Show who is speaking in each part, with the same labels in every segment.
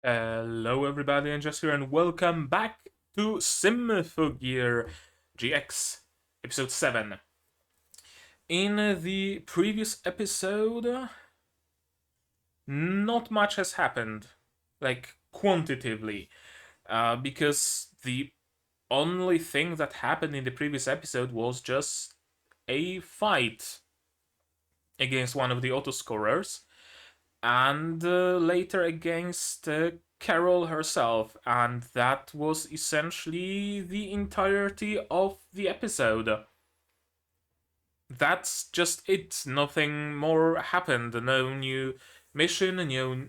Speaker 1: Hello everybody, and just here, and welcome back to Symphogear GX, episode 7. In the previous episode, not much has happened, like quantitatively, because the only thing that happened in the previous episode was just a fight against one of the Autoscorers, and later against Carol herself, and that was essentially the entirety of the episode. That's just it. Nothing more happened. No new mission,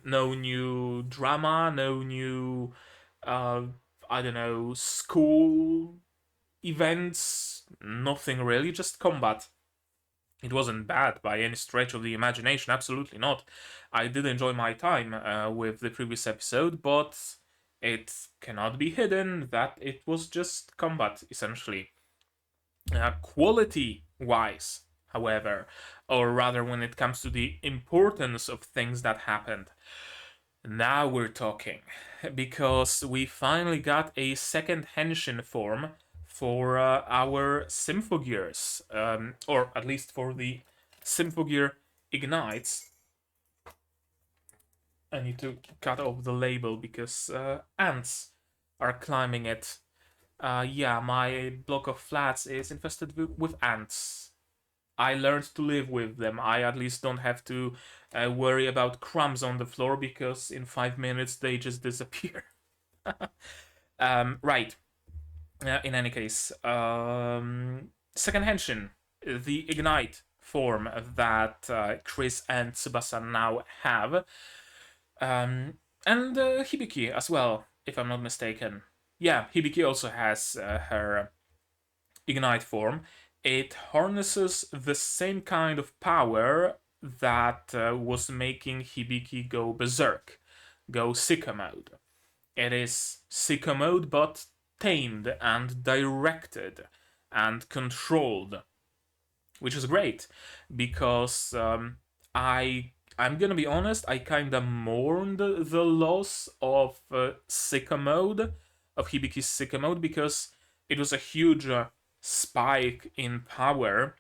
Speaker 1: no new drama, no new, uh, I don't know, school events. Nothing really, just combat. It wasn't bad by any stretch of the imagination, absolutely not. I did enjoy my time with the previous episode, but it cannot be hidden that it was just combat, essentially. Quality wise, however, or rather when it comes to the importance of things that happened, now we're talking. Because we finally got a second henshin form for our Symphogears, or at least for the Symphogear Ignites. I need to cut off the label because ants are climbing it. Yeah, my block of flats is infested with ants. I learned to live with them. I at least don't have to worry about crumbs on the floor because in 5 minutes they just disappear. Right. In any case, second henshin, the ignite form that Chris and Tsubasa now have, and Hibiki as well, if I'm not mistaken. Yeah, Hibiki also has her ignite form. It harnesses the same kind of power that was making Hibiki go berserk, go sicko mode. It is sicko mode, but tamed and directed and controlled, which is great because I'm gonna be honest, I kinda mourned the loss of sicko mode, of Hibiki's sicko mode, because it was a huge spike in power.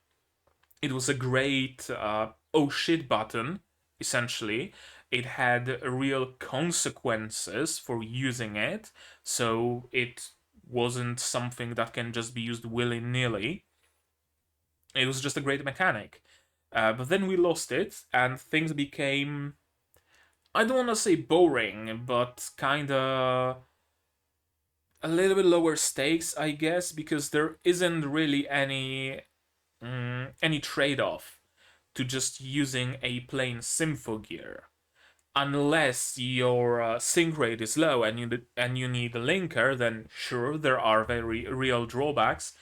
Speaker 1: It was a great oh shit button, essentially. It had real consequences for using it, so it wasn't something that can just be used willy nilly. It was just a great mechanic. But then we lost it, and things became, I don't want to say boring, but kinda a little bit lower stakes, I guess, because there isn't really any trade-off to just using a plain Symphogear, unless your sync rate is low and you need a linker. Then sure, there are very real drawbacks.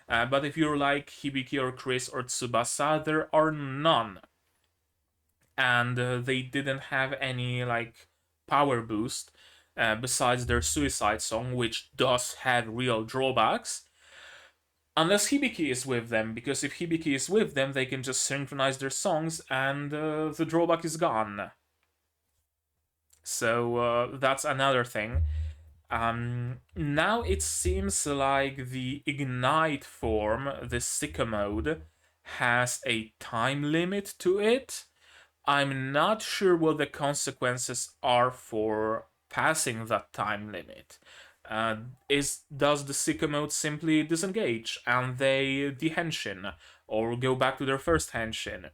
Speaker 1: But if you're like Hibiki or Chris or Tsubasa, there are none, and they didn't have any like power boost besides their suicide song, which does have real drawbacks. Unless Hibiki is with them, because if Hibiki is with them, they can just synchronize their songs and the drawback is gone. So that's another thing. Now it seems like the Ignite form, the Sicko mode, has a time limit to it. I'm not sure what the consequences are for passing that time limit. Does the Sicko mode simply disengage and they dehenshin or go back to their first henshin?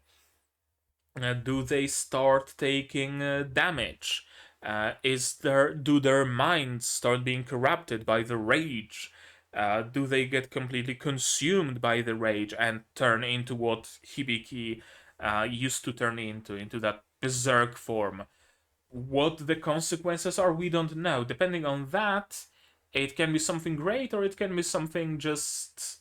Speaker 1: Do they start taking damage? Do their minds start being corrupted by the rage? Do they get completely consumed by the rage and turn into what Hibiki used to turn into that berserk form? What the consequences are, we don't know. Depending on that, it can be something great or it can be something just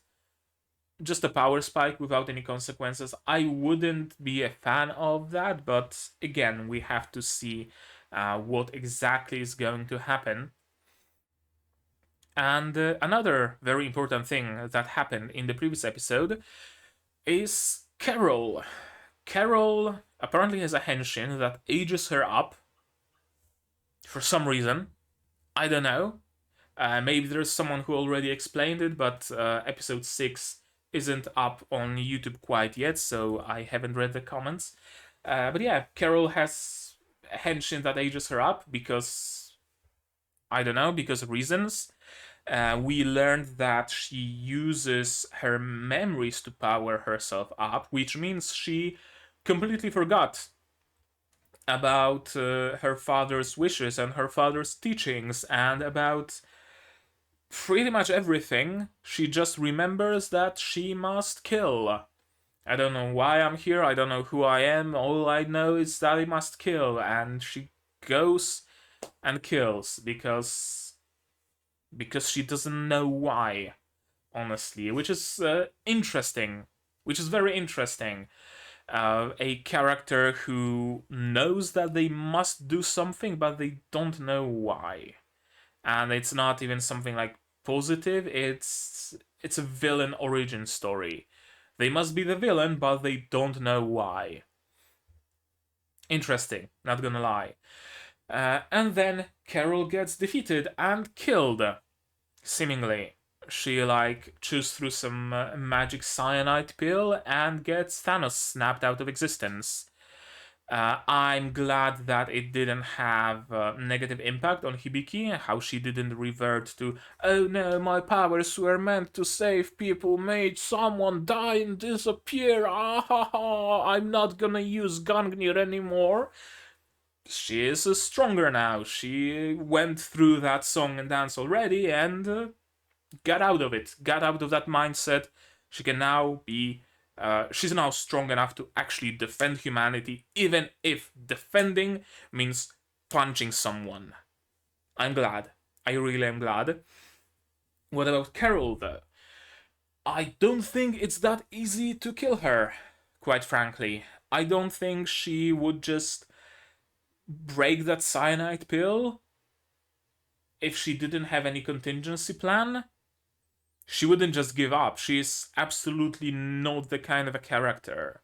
Speaker 1: a power spike without any consequences. I wouldn't be a fan of that, but again, we have to see what exactly is going to happen. And another very important thing that happened in the previous episode is Carol. Carol apparently has a henshin that ages her up for some reason. I don't know. Maybe there's someone who already explained it, but episode 6 isn't up on YouTube quite yet, so I haven't read the comments. But yeah, Carol has a henshin that ages her up because, I don't know, because of reasons. We learned that she uses her memories to power herself up, which means she completely forgot about her father's wishes and her father's teachings and about pretty much everything. She just remembers that she must kill. I don't know why I'm here, I don't know who I am, all I know is that I must kill, and she goes and kills because she doesn't know why, honestly, which is interesting, which is very interesting. A character who knows that they must do something, but they don't know why, and it's not even something like positive. It's a villain origin story. They must be the villain, but they don't know why. Interesting, not gonna lie. And then Carol gets defeated and killed, seemingly. She chews through some magic cyanide pill and gets Thanos snapped out of existence. I'm glad that it didn't have a negative impact on Hibiki, how she didn't revert to, oh no, my powers were meant to save people, made someone die and disappear, ah ha ha, I'm not gonna use Gungnir anymore. She is stronger now. She went through that song and dance already and got out of it, got out of that mindset. She can now be she's now strong enough to actually defend humanity, even if defending means punching someone. I'm glad. I really am glad. What about Carol, though? I don't think it's that easy to kill her, quite frankly. I don't think she would just break that cyanide pill if she didn't have any contingency plan. She wouldn't just give up. She's absolutely not the kind of a character.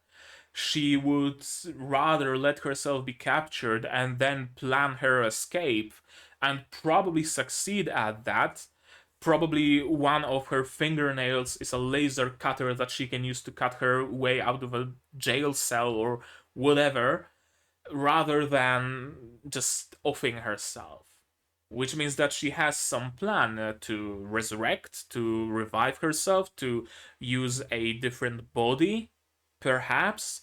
Speaker 1: She would rather let herself be captured and then plan her escape and probably succeed at that. Probably one of her fingernails is a laser cutter that she can use to cut her way out of a jail cell or whatever, rather than just offing herself. Which means that she has some plan to resurrect, to revive herself, to use a different body, perhaps.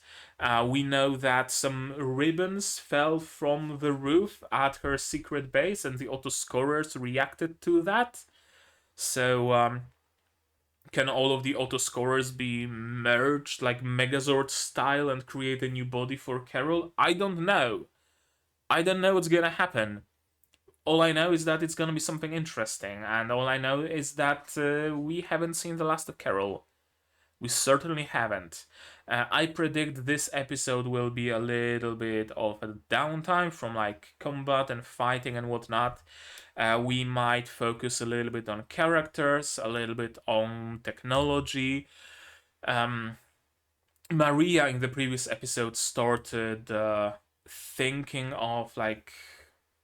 Speaker 1: We know that some ribbons fell from the roof at her secret base, and the Autoscorers reacted to that. So, can all of the Autoscorers be merged like Megazord style and create a new body for Carol? I don't know. I don't know what's gonna happen. All I know is that it's gonna be something interesting, and all I know is that we haven't seen the last of Carol. We certainly haven't. I predict this episode will be a little bit of a downtime from combat and fighting and whatnot. We might focus a little bit on characters, a little bit on technology. Maria in the previous episode started thinking of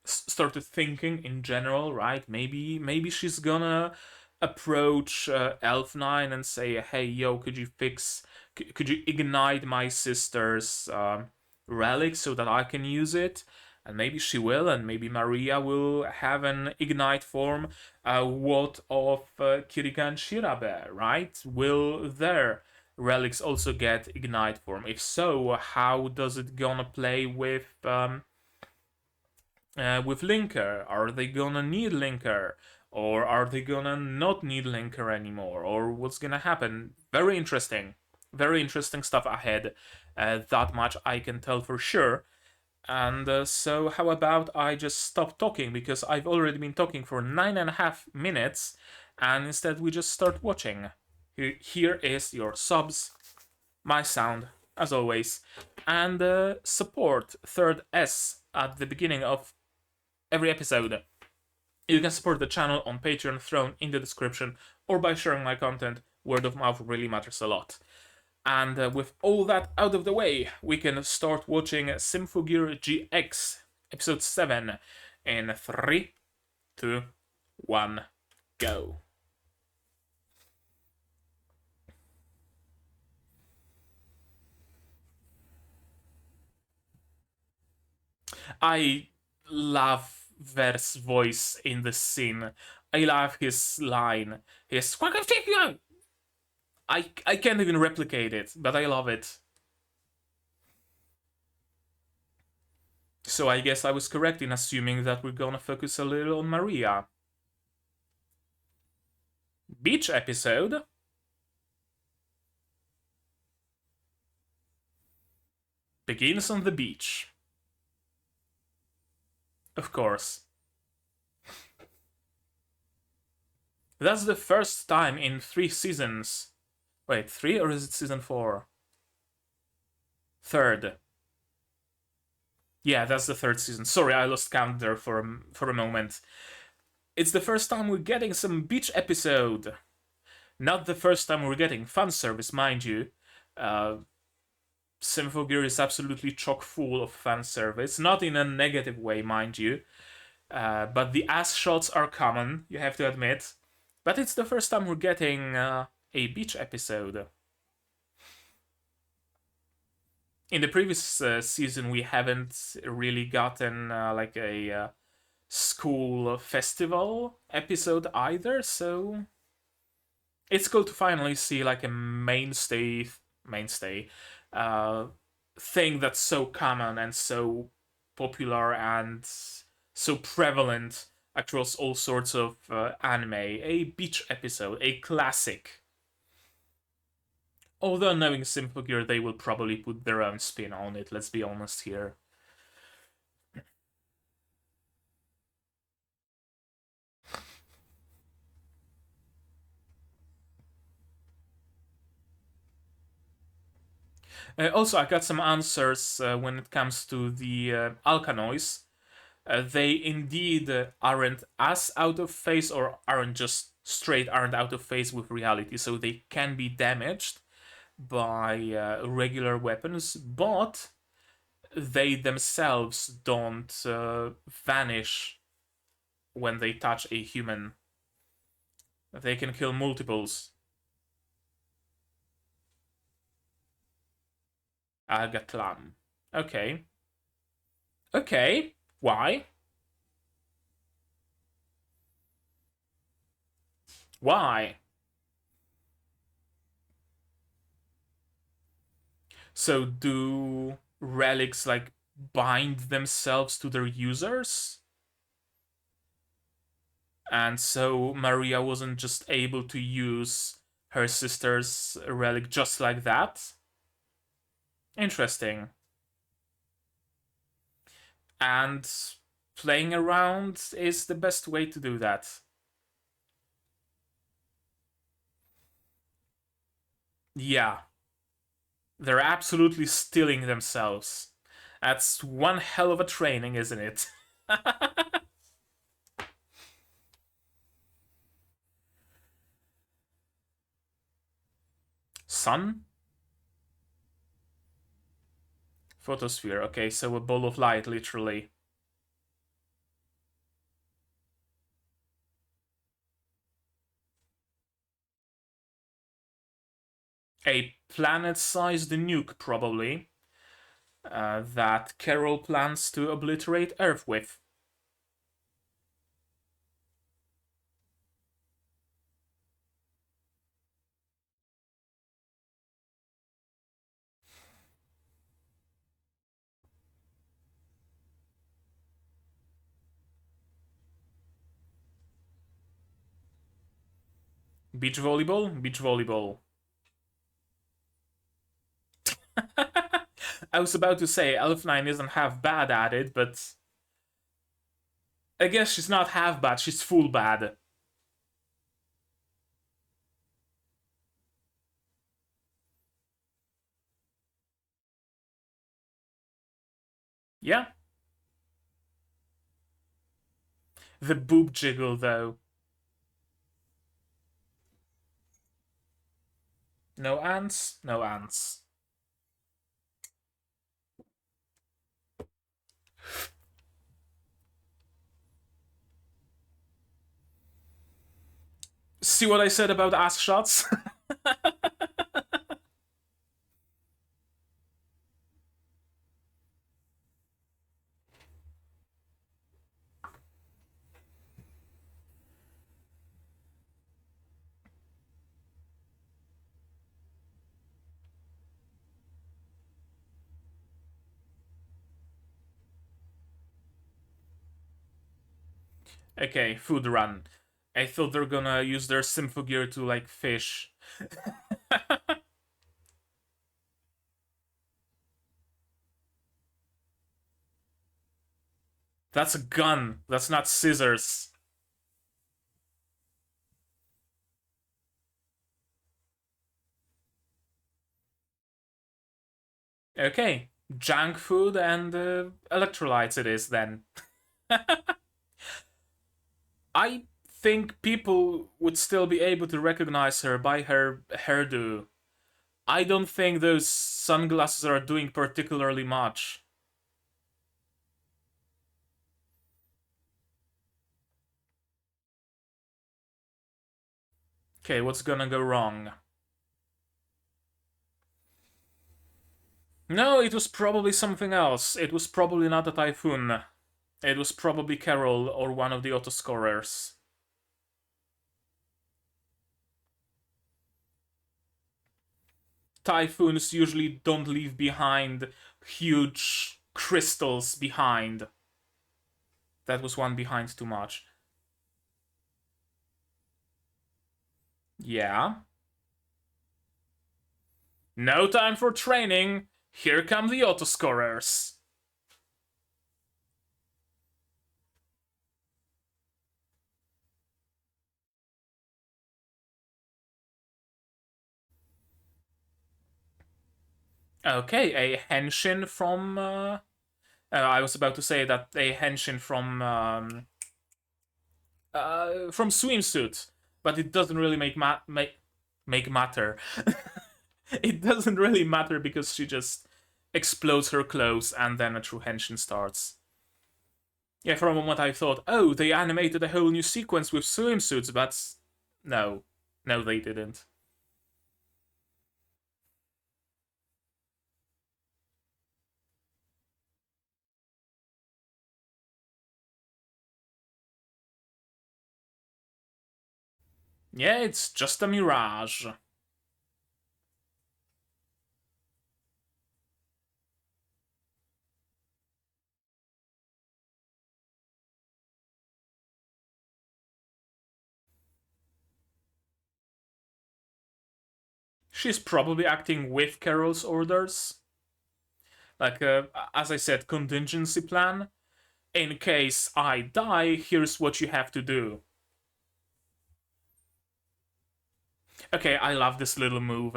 Speaker 1: started thinking in general, right? Maybe she's gonna approach Elf9 and say, hey, yo, could you ignite my sister's relic so that I can use it? And maybe she will, and maybe Maria will have an ignite form. What of Kirika and Shirabe, right? Will their relics also get ignite form? If so, how does it gonna play with Linker? Are they gonna need Linker? Or are they gonna not need Linker anymore? Or what's gonna happen? Very interesting. Very interesting stuff ahead. That much I can tell for sure. And so how about I just stop talking, because I've already been talking for 9.5 minutes, and instead we just start watching. Here is your subs, my sound, as always, and support third S at the beginning of every episode. You can support the channel on Patreon, thrown in the description, or by sharing my content. Word of mouth really matters a lot. And with all that out of the way, we can start watching Symphogear GX, episode 7. In 3, 2, 1, go. I love Ver's voice in the scene. I love his line. His I can't even replicate it, but I love it. So I guess I was correct in assuming that we're gonna focus a little on Maria. Beach episode. Begins on the beach. Of course. That's the first time in 3 seasons. Wait, 3 or is it season 4? Third. Yeah, that's the third season. Sorry, I lost count there for a moment. It's the first time we're getting some beach episode. Not the first time we're getting fan service, mind you. Symphogear is absolutely chock full of fan service, not in a negative way, mind you. But the ass shots are common, you have to admit. But it's the first time we're getting a beach episode. In the previous season, we haven't really gotten like a school festival episode either, so it's cool to finally see like a mainstay thing that's so common and so popular and so prevalent across all sorts of anime. A beach episode, a classic. Although knowing Symphogear, they will probably put their own spin on it, let's be honest here. Also, I got some answers when it comes to the alkanoids. They indeed aren't as out of phase or aren't just straight aren't out of phase with reality, so they can be damaged by regular weapons, but they themselves don't vanish when they touch a human. They can kill multiples. Algatlam. Okay. Okay. Why? Why? So do relics like bind themselves to their users? And so Maria wasn't just able to use her sister's relic just like that? Interesting. And playing around is the best way to do that. Yeah, they're absolutely stealing themselves. That's one hell of a training, isn't it? Sun? Photosphere, okay, so a ball of light, literally. A planet-sized nuke, probably, that Carol plans to obliterate Earth with. Beach volleyball? Beach volleyball. I was about to say Elf9 isn't half bad at it, but I guess she's not half bad, she's full bad. Yeah. The boob jiggle, though. No ants? No ants. See what I said about ass shots? Okay, food run. I thought they're gonna use their Symphogear to, like, fish. That's a gun. That's not scissors. Okay, junk food and electrolytes it is then. I think people would still be able to recognize her by her hairdo. I don't think those sunglasses are doing particularly much. Okay, what's gonna go wrong? No, it was probably something else. It was probably not a typhoon. It was probably Carol or one of the Autoscorers. Typhoons usually don't leave behind huge crystals behind. That was one behind too much. Yeah. No time for training. Here come the Autoscorers. Okay, a henshin from. I was about to say that a henshin from swimsuit, but it doesn't really make matter. It doesn't really matter because she just explodes her clothes and then a true henshin starts. Yeah, for a moment I thought, oh, they animated a whole new sequence with swimsuits, but no, no, they didn't. Yeah, it's just a mirage. She's probably acting with Carol's orders. Like, as I said, contingency plan. In case I die, here's what you have to do. Okay, I love this little move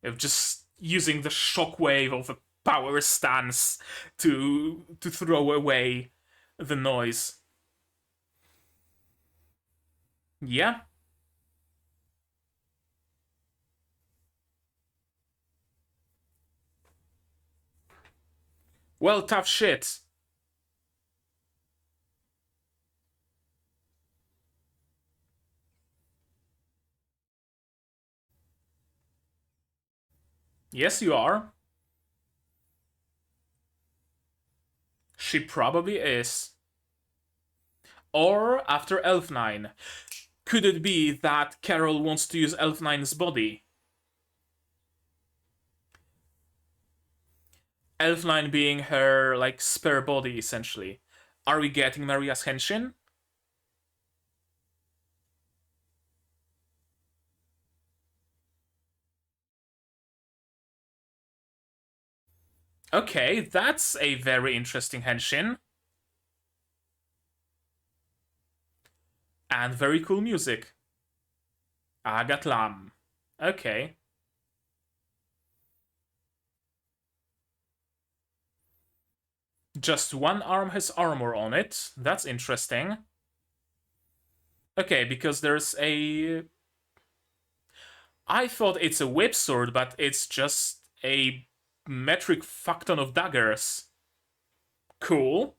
Speaker 1: of just using the shockwave of a power stance to throw away the noise. Yeah. Well, tough shit. Yes, you are. She probably is. Or after Elf9. Could it be that Carol wants to use Elf9's body? Elf9 being her, like, spare body, essentially. Are we getting Maria's henshin? Okay, that's a very interesting henshin. And very cool music. Agatlam. Okay. Just one arm has armor on it. That's interesting. Okay, because there's a... I thought it's a whip sword, but it's just a metric fuckton of daggers. Cool.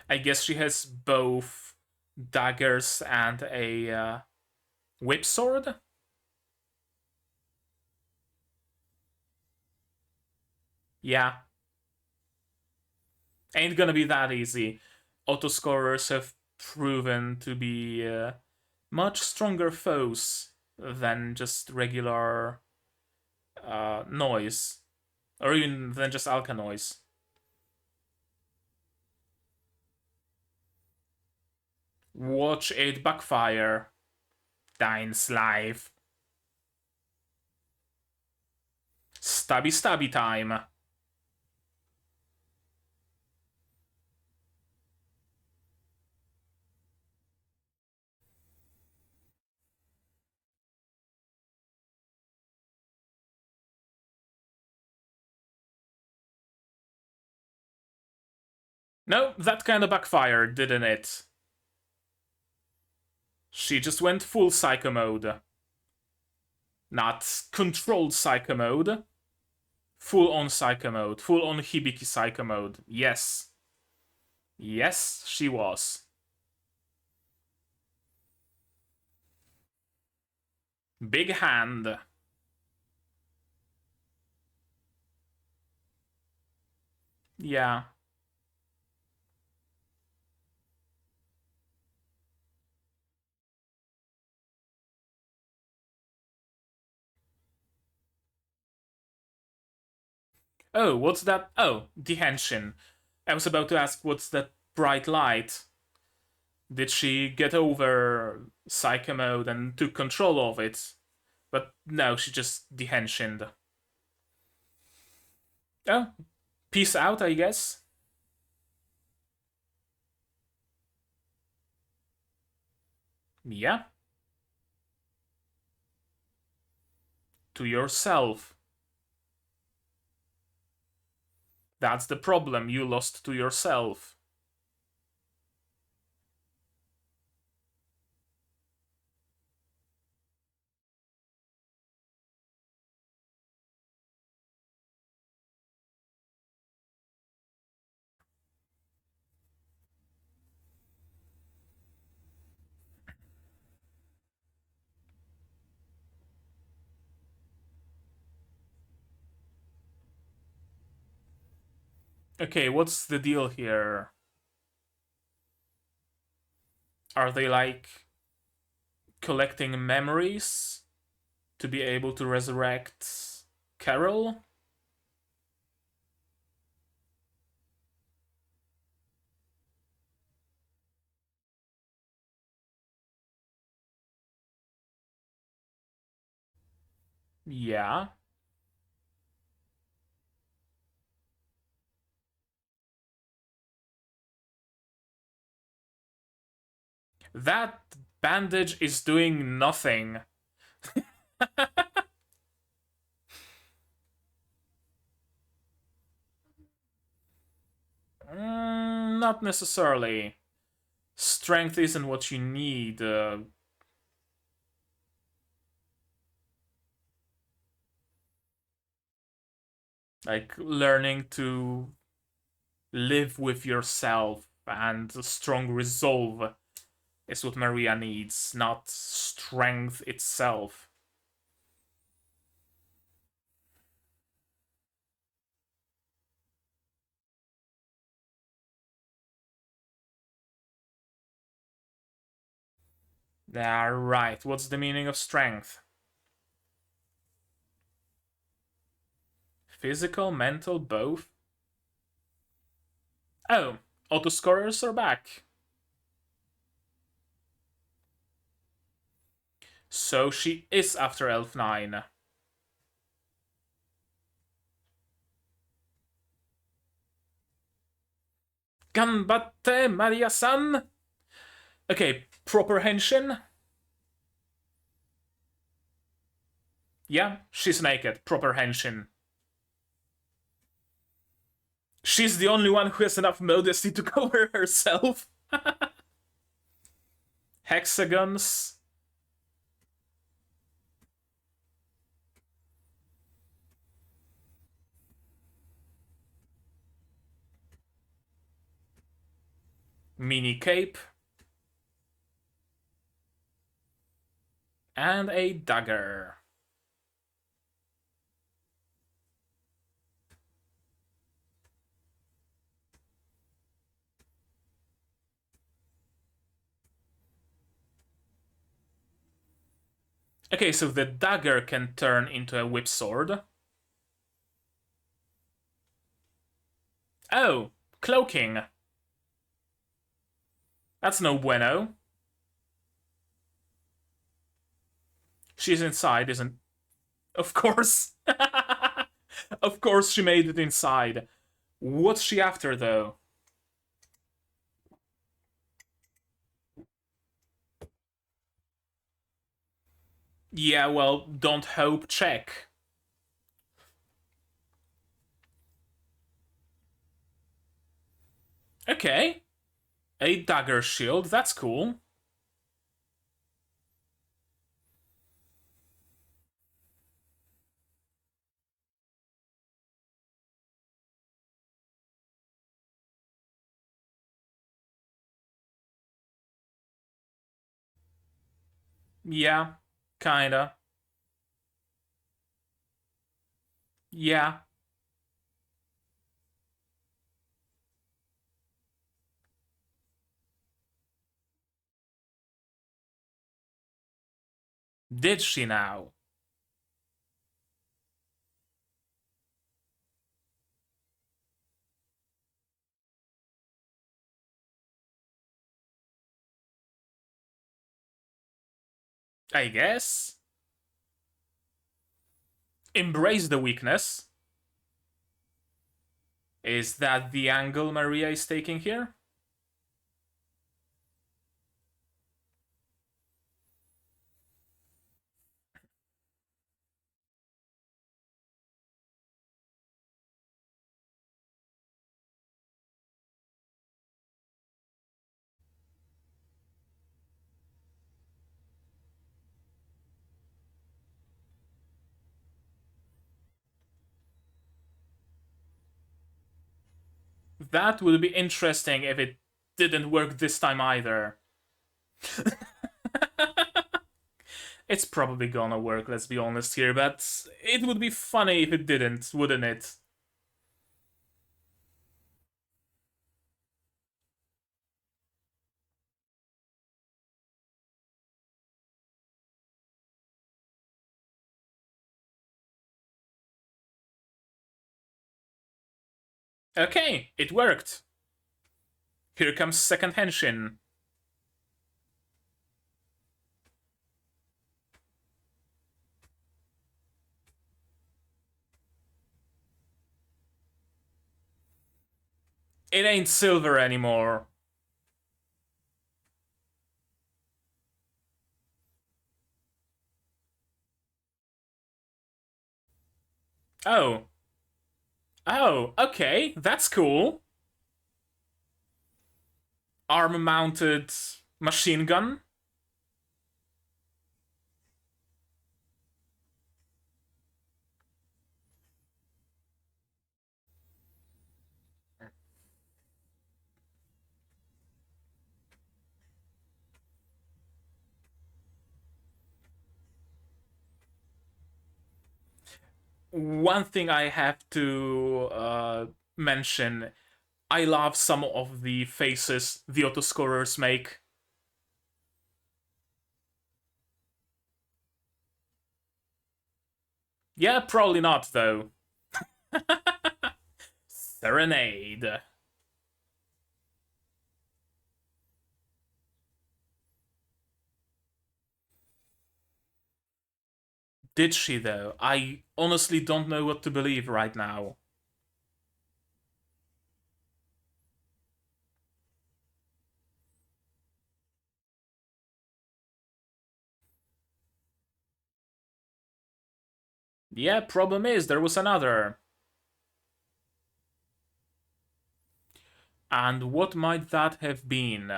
Speaker 1: I guess she has both daggers and a whip sword. Yeah, ain't gonna be that easy. Autoscorers have proven to be much stronger foes than just regular noise, or even than just alka noise. Watch it backfire. Dine's life. Stabby stabby time. No, that kind of backfired, didn't it? She just went full psycho mode. Not controlled psycho mode. Full on psycho mode. Full on Hibiki psycho mode. Yes. Yes, she was. Big hand. Yeah. Oh, what's that? Oh, the henshin. I was about to ask what's that bright light? Did she get over psycho mode and took control of it? But no, she just dehenshined. Oh, peace out, I guess. Yeah, to yourself. That's the problem, you lost to yourself. Okay, what's the deal here? Are they like collecting memories to be able to resurrect Carol? Yeah. That bandage is doing nothing. Not necessarily. Strength isn't what you need. Like learning to live with yourself and strong resolve is what Maria needs, not strength itself. Yeah, right. What's the meaning of strength? Physical, mental, both? Oh, autoscorers are back. So she is after Elf 9. Ganbatte, Maria-san! Okay, proper henshin? Yeah, she's naked. Proper henshin. She's the only one who has enough modesty to cover herself. Hexagons. Mini cape. And a dagger. Okay, so the dagger can turn into a whip sword. Oh, cloaking. That's no bueno. She's inside, isn't... Of course. Of course she made it inside. What's she after, though? Yeah, well, don't hope, check. Okay. A dagger shield, that's cool. Yeah, kinda. Yeah. Did she now? I guess. Embrace the weakness. Is that the angle Maria is taking here? That would be interesting if it didn't work this time either. It's probably gonna work, let's be honest here, but it would be funny if it didn't, wouldn't it? Okay, it worked. Here comes second henshin. It ain't silver anymore. Oh. Oh, okay, that's cool. Arm-mounted machine gun. One thing I have to mention, I love some of the faces the Autoscorers make. Yeah, probably not, though. Serenade. Did she, though? I honestly don't know what to believe right now. Yeah, problem is, there was another. And what might that have been?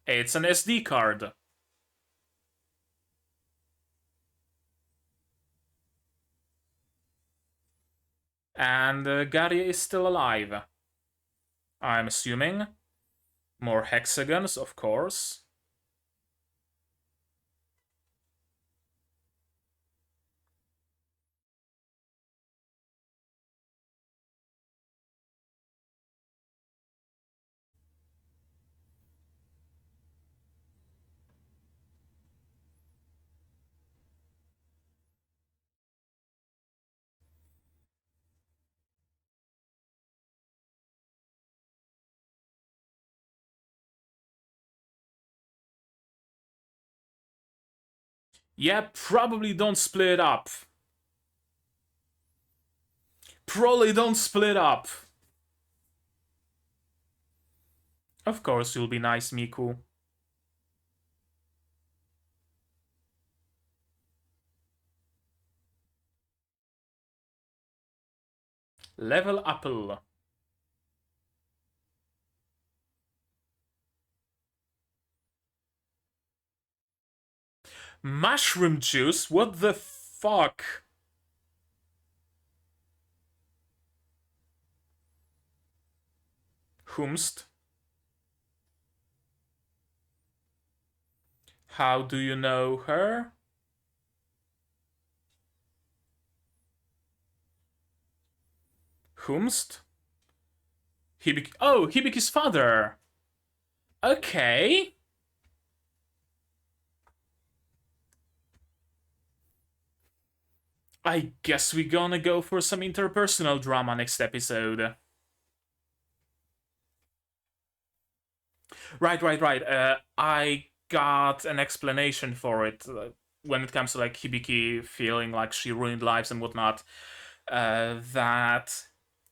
Speaker 1: It's an SD card. And Gary is still alive. I'm assuming. More hexagons, of course. Yeah, probably don't split up. Probably don't split up. Of course, you'll be nice, Miku. Level apple. Mushroom juice? What the fuck? Whomst? How do you know her? Whomst? Hibiki. Oh, Hibiki's father. Okay. I guess we're gonna go for some interpersonal drama next episode. Right. I got an explanation for it when it comes to like Hibiki feeling like she ruined lives and whatnot. That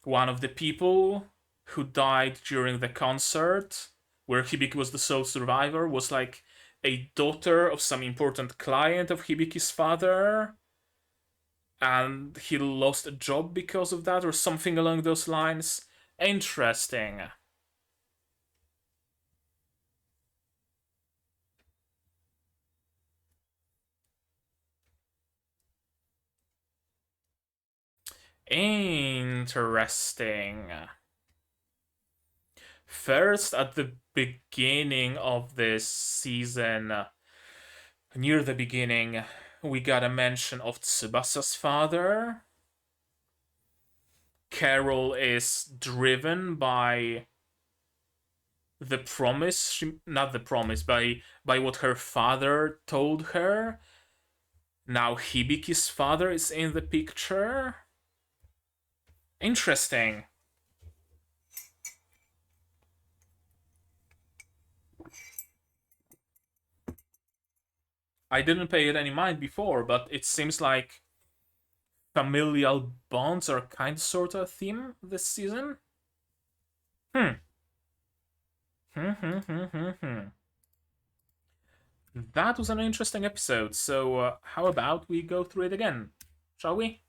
Speaker 1: one of the people who died during the concert, where Hibiki was the sole survivor, was like a daughter of some important client of Hibiki's father, and he lost a job because of that, or something along those lines. Interesting. Interesting. First, at the beginning of this season, near the beginning, we got a mention of Tsubasa's father. Carol is driven by the promise, not the promise, by what her father told her. Now Hibiki's father is in the picture. Interesting. I didn't pay it any mind before, but it seems like familial bonds are kind of sort of a theme this season. Hmm. That was an interesting episode. So, how about we go through it again? Shall we?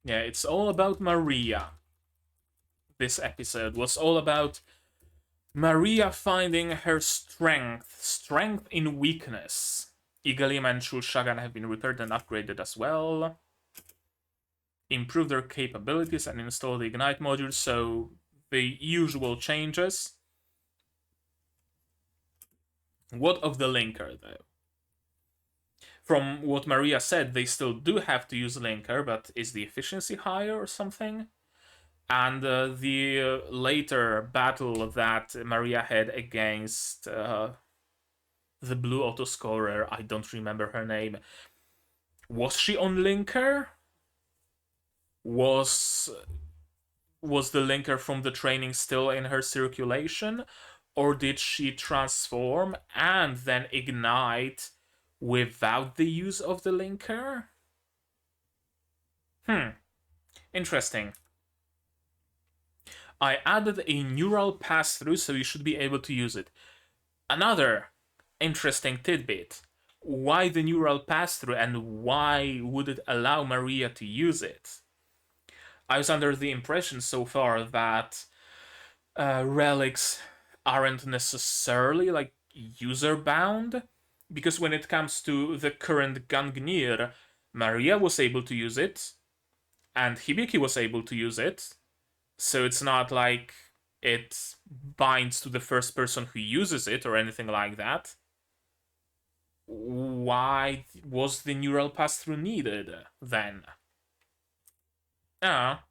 Speaker 1: Yeah, it's all about Maria. This episode was all about Maria finding her strength in weakness. Igalima and Shulshagan have been repaired and upgraded as well. Improve their capabilities and install the Ignite module, so the usual changes. What of the linker, though? From what Maria said, they still do have to use linker, but is the efficiency higher or something? And the later battle that Maria had against the blue autoscorer, I don't remember her name. Was she on linker? Was the linker from the training still in her circulation? Or did she transform and then ignite without the use of the linker? Interesting. I added a neural pass-through, so you should be able to use it. Another interesting tidbit. Why the neural pass-through, and why would it allow Maria to use it? I was under the impression so far that relics aren't necessarily like user-bound, because when it comes to the current Gungnir, Maria was able to use it, And Hibiki was able to use it, so it's not like it binds to the first person who uses it or anything like that. Why was the neural pass-through needed then? Ah,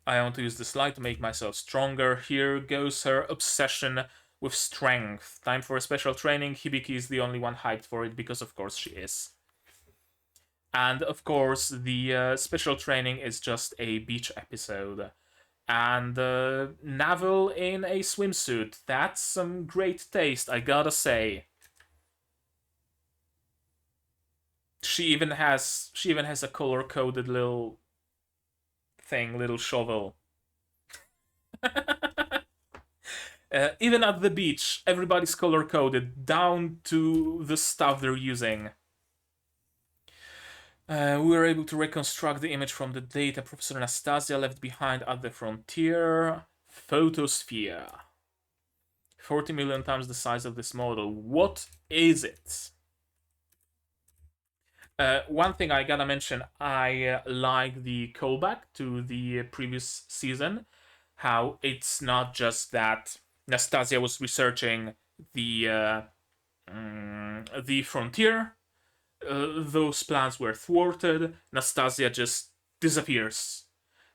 Speaker 1: I want to use this light to make myself stronger. Here goes her obsession with strength. Time for a special training. Hibiki is the only one hyped for it because, of course, she is. And, of course, the special training is just a beach episode. And Navel in a swimsuit. That's some great taste, I gotta say. She even has a color-coded little thing, little shovel. Even at the beach, everybody's color-coded, down to the stuff they're using. We were able to reconstruct the image from the data Professor Anastasia left behind at the frontier. Photosphere. 40 million times the size of this model. What is it? One thing I gotta mention, I like the callback to the previous season. How it's not just that Nastasia was researching the frontier. Those plans were thwarted. Nastasia just disappears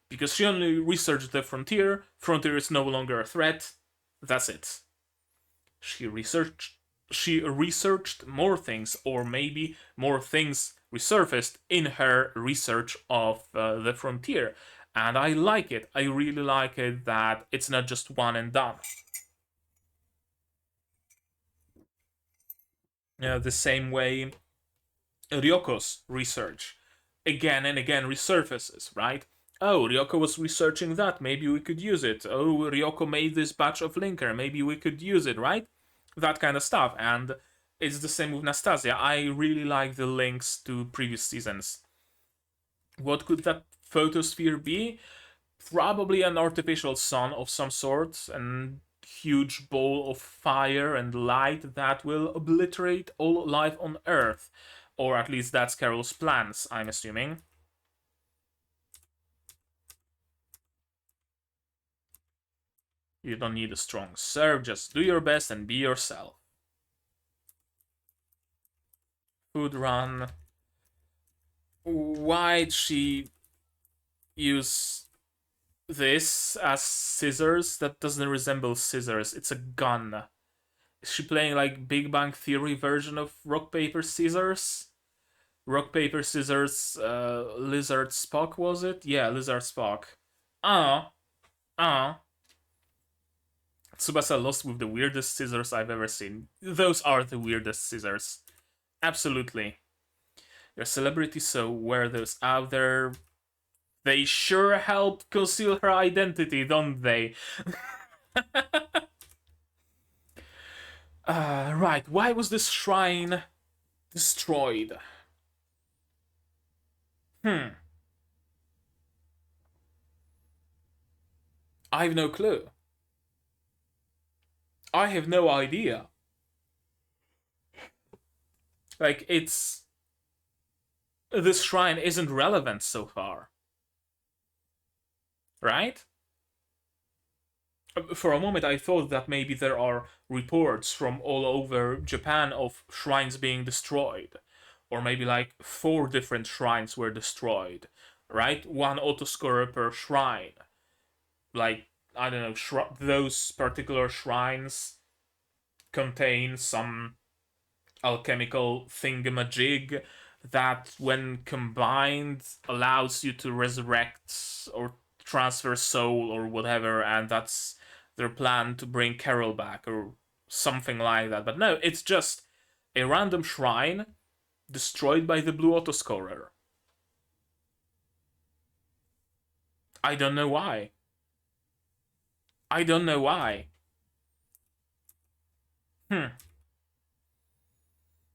Speaker 1: because she only researched the frontier. Frontier is no longer a threat. That's it. She researched more things, or maybe more things resurfaced in her research of the frontier. And I like it. I really like it that it's not just one and done. The same way Ryoko's research again and again resurfaces, right? Oh, Ryoko was researching that. Maybe we could use it. Oh, Ryoko made this batch of linker. Maybe we could use it, right? That kind of stuff. And it's the same with Nastasia. I really like the links to previous seasons. What could that photosphere be? Probably an artificial sun of some sort, and huge ball of fire and light that will obliterate all life on Earth. Or at least that's Carol's plans, I'm assuming. You don't need a strong serve, just do your best and be yourself. Food run. Why'd she use this as scissors? That doesn't resemble scissors, it's a gun. Is she playing like Big Bang Theory version of rock, paper, scissors? Rock, paper, scissors, Lizard Spock, was it? Yeah, Lizard Spock. Tsubasa lost with the weirdest scissors I've ever seen. Those are the weirdest scissors. Absolutely. You're a celebrity, so wear those out there. They sure help conceal her identity, don't they? Right, why was this shrine destroyed? I have no clue. I have no idea. Like, it's... This shrine isn't relevant so far. Right? For a moment I thought that maybe there are reports from all over Japan of shrines being destroyed. Or maybe like 4 different shrines were destroyed. Right? 1 autoscorer per shrine. Like, I don't know, those particular shrines contain some alchemical thingamajig that, when combined, allows you to resurrect or transfer soul or whatever, and that's their plan to bring Carol back or something like that. But no, it's just a random shrine destroyed by the blue autoscorer. I don't know why. I don't know why.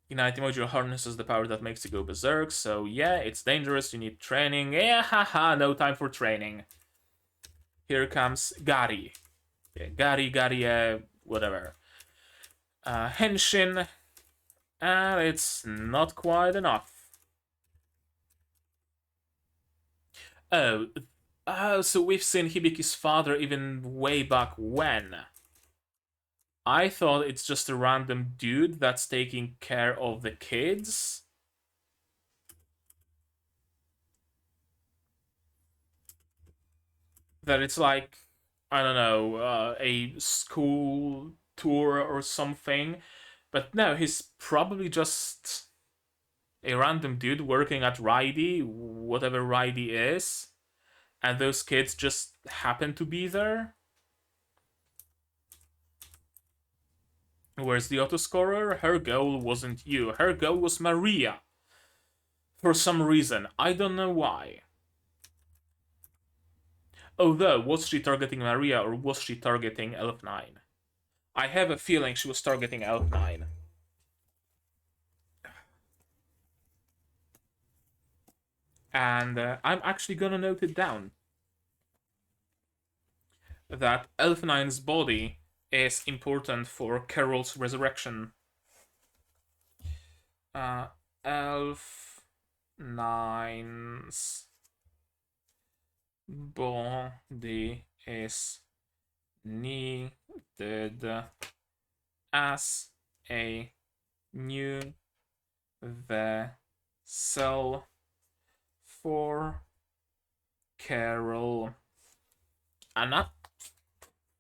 Speaker 1: Ignite module harnesses the power that makes you go berserk, so yeah, it's dangerous, you need training. Yeah, haha, no time for training. Here comes Gari. Yeah, Gari, whatever. Henshin. And it's not quite enough. Oh, so we've seen Hibiki's father even way back when. I thought it's just a random dude that's taking care of the kids. That it's like, I don't know, a school tour or something. But no, he's probably just a random dude working at Ridey, whatever Ridey is. And those kids just happen to be there. Where's the autoscorer? Her goal wasn't you. Her goal was Maria. For some reason. I don't know why. Although, was she targeting Maria or was she targeting Elf9? I have a feeling she was targeting Elf9. And I'm actually gonna note it down. That Elf9's body is important for Carol's resurrection. Elf9's body is needed as a new vessel for Carol. Anna?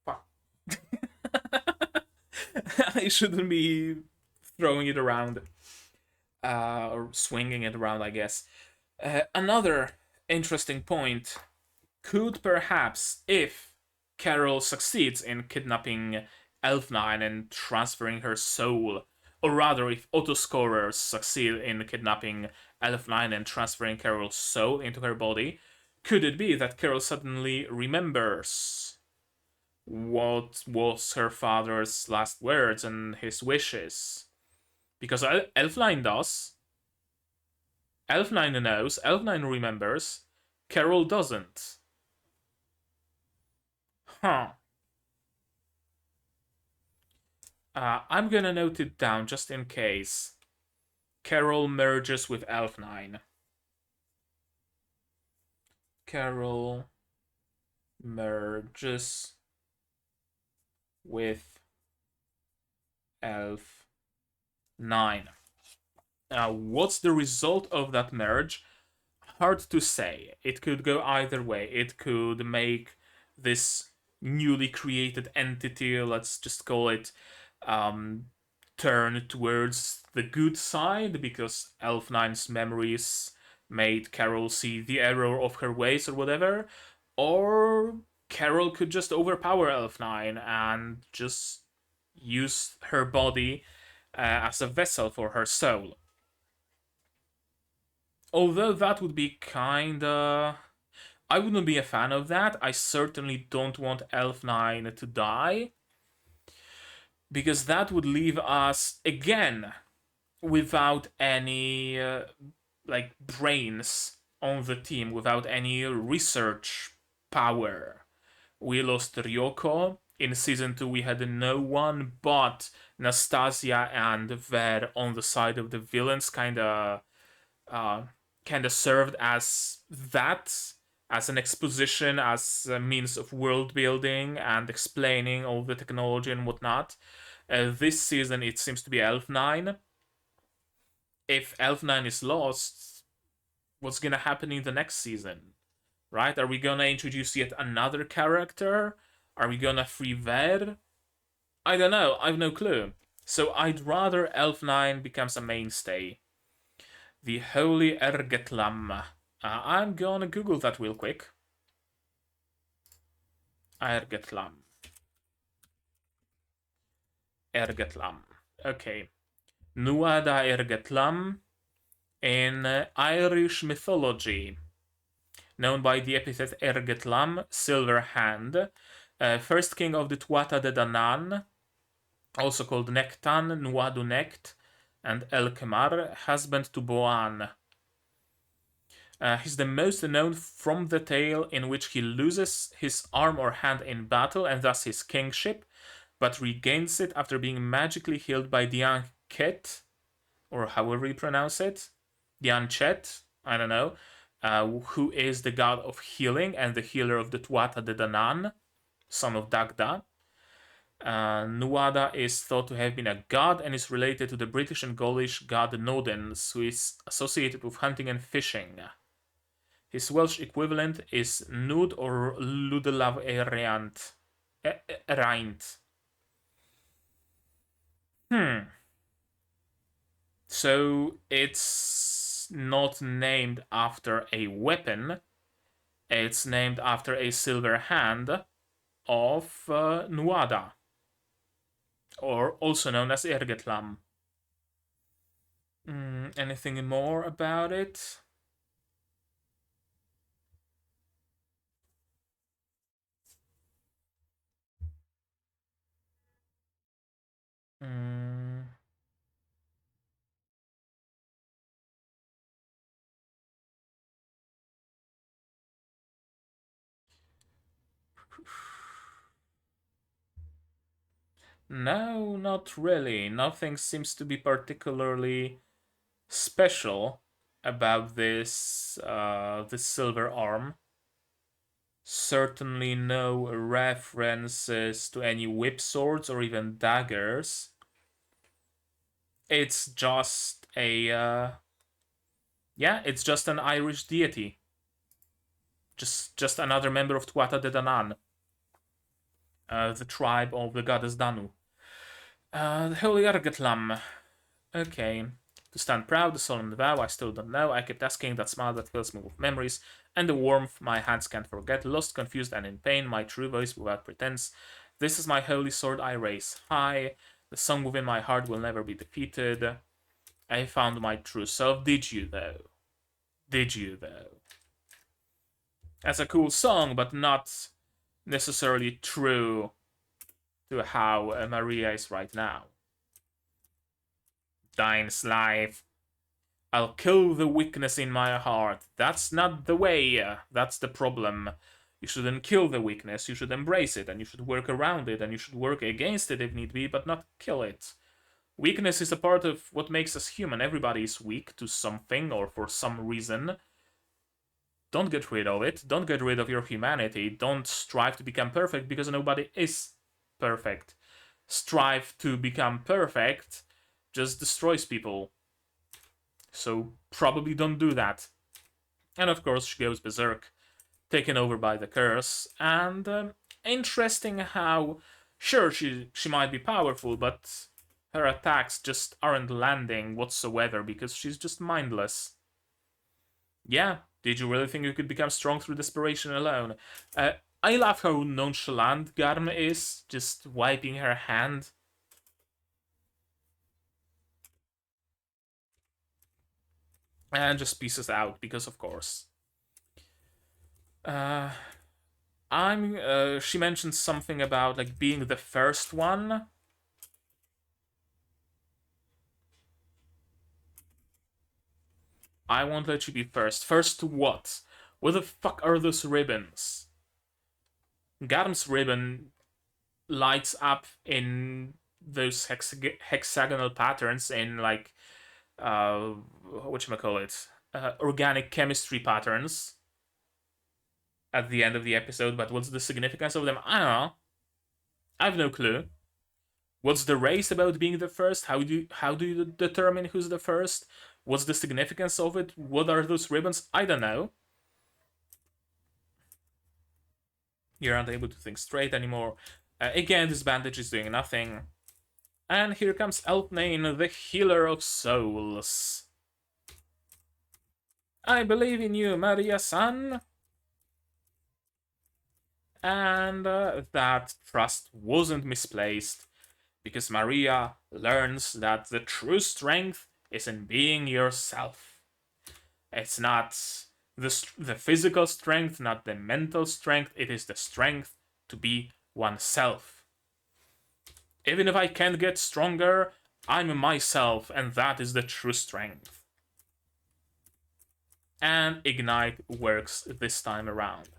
Speaker 1: Fuck. I shouldn't be throwing it around. Or swinging it around, I guess. Another interesting point could perhaps, if Carol succeeds in kidnapping Elf9 and transferring her soul, or rather, if Autoscorers succeed in kidnapping Elf9 and transferring Carol's soul into her body, could it be that Carol suddenly remembers what was her father's last words and his wishes? Because Elf9 does. Elf9 knows, Elf9 remembers, Carol doesn't. Huh. I'm gonna note it down just in case. Carol merges with Elf9. Carol merges with Elf9. What's the result of that merge? Hard to say. It could go either way. It could make this newly created entity, let's just call it, turn towards the good side because Elf9's memories made Carol see the error of her ways or whatever. Or Carol could just overpower Elf9 and just use her body as a vessel for her soul. Although that would be kinda... I wouldn't be a fan of that. I certainly don't want Elf9 to die. Because that would leave us, again, without any, brains on the team, without any research power. We lost Ryoko. In Season 2 we had no one but Nastasia and Ver on the side of the villains, kinda served as that, as an exposition, as a means of world building and explaining all the technology and whatnot. This season it seems to be Elf9. If Elf9 is lost, what's gonna happen in the next season? Right? Are we gonna introduce yet another character? Are we gonna free Ver? I don't know, I've no clue. So I'd rather Elf9 becomes a mainstay. The Holy Ergetlam. I'm gonna Google that real quick. Ergetlam. Ergetlam. Okay. Nuada Ergetlam in Irish mythology, known by the epithet Ergetlam, Silver Hand, first king of the Tuatha De Danann, also called Nektan, Nuadu Nekt, and Elkemar, husband to Boan. He's the most known from the tale in which he loses his arm or hand in battle and thus his kingship, but regains it after being magically healed by Dian Ket, or however you pronounce it. Dian Chet, I don't know. who is the god of healing and the healer of the Tuatha De Danann, son of Dagda. Nuada is thought to have been a god and is related to the British and Gaulish god Nodens, who is associated with hunting and fishing. His Welsh equivalent is Nud or Ludelav Eraint. So it's not named after a weapon, it's named after a silver hand of Nuada, or also known as Ergetlam. Anything more about it? No, not really. Nothing seems to be particularly special about this silver arm. Certainly no references to any whip swords or even daggers. It's just it's just an Irish deity. Just another member of Tuatha De Danann, the tribe of the goddess Danu. The Holy Argetlam. Okay. To stand proud, the solemn vow, I still don't know. I kept asking, that smile that fills me with memories, and the warmth my hands can't forget. Lost, confused, and in pain, my true voice without pretense. This is my holy sword I raise high. The song within my heart will never be defeated. I found my true self. Did you, though? Did you, though? That's a cool song, but not necessarily true to how Maria is right now. Dine's life. I'll kill the weakness in my heart. That's not the way. That's the problem. You shouldn't kill the weakness. You should embrace it, and you should work around it, and you should work against it if need be, but not kill it. Weakness is a part of what makes us human. Everybody is weak to something or for some reason. Don't get rid of it. Don't get rid of your humanity. Don't strive to become perfect, because nobody is perfect. Strive to become perfect just destroys people. So probably don't do that. And of course she goes berserk, taken over by the curse. And interesting how, sure, she might be powerful, but her attacks just aren't landing whatsoever because she's just mindless. Yeah, did you really think you could become strong through desperation alone? I love how nonchalant Garm is, just wiping her hand. And just pieces out, because of course. She mentioned something about like being the first one. I won't let you be first. First to what? What the fuck are those ribbons? Gadam's ribbon lights up in those hexagonal patterns in like whatchamacallit, organic chemistry patterns at the end of the episode, but what's the significance of them? I don't know. I have no clue. What's the race about being the first? How do you determine who's the first? What's the significance of it? What are those ribbons? I don't know. You're not able to think straight anymore. Again, this bandage is doing nothing. And here comes Elfnane, the healer of souls. I believe in you, Maria-san. And that trust wasn't misplaced, because Maria learns that the true strength is in being yourself. It's not the physical strength, not the mental strength, it is the strength to be oneself. Even if I can't get stronger, I'm myself, and that is the true strength. And Ignite works this time around.